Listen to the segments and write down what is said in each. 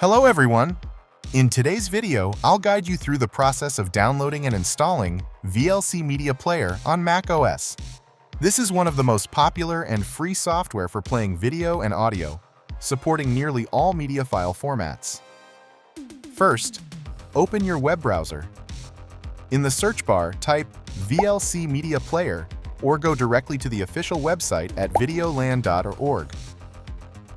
Hello everyone! In today's video, I'll guide you through the process of downloading and installing VLC Media Player on macOS. This is one of the most popular and free software for playing video and audio, supporting nearly all media file formats. First, open your web browser. In the search bar, type VLC Media Player or go directly to the official website at videoland.org.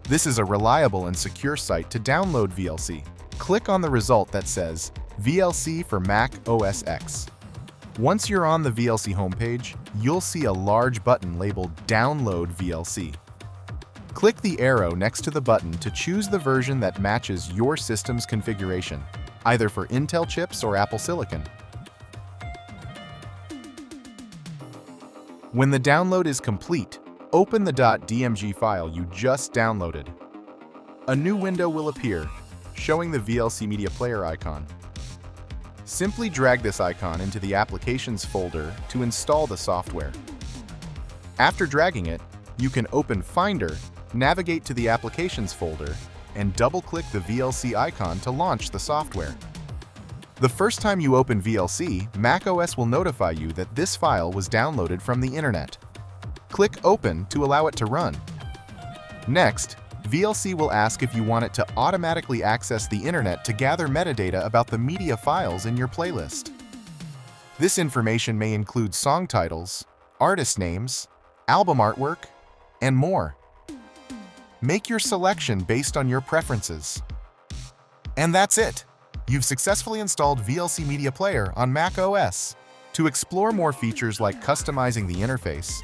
This is a reliable and secure site to download VLC. Click on the result that says VLC for Mac OS X. Once you're on the VLC homepage, you'll see a large button labeled Download VLC. Click the arrow next to the button to choose the version that matches your system's configuration, either for Intel chips or Apple Silicon. When the download is complete, open the .dmg file you just downloaded. A new window will appear, showing the VLC Media Player icon. Simply drag this icon into the Applications folder to install the software. After dragging it, you can open Finder, navigate to the Applications folder, and double-click the VLC icon to launch the software. The first time you open VLC, macOS will notify you that this file was downloaded from the internet. Click Open to allow it to run. Next, VLC will ask if you want it to automatically access the internet to gather metadata about the media files in your playlist. This information may include song titles, artist names, album artwork, and more. Make your selection based on your preferences. And that's it! You've successfully installed VLC Media Player on macOS. To explore more features like customizing the interface,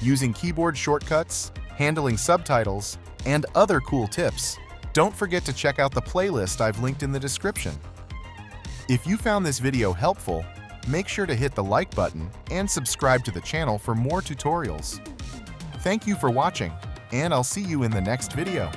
using keyboard shortcuts, handling subtitles, and other cool tips, don't forget to check out the playlist I've linked in the description. If you found this video helpful, make sure to hit the like button and subscribe to the channel for more tutorials. Thank you for watching, and I'll see you in the next video.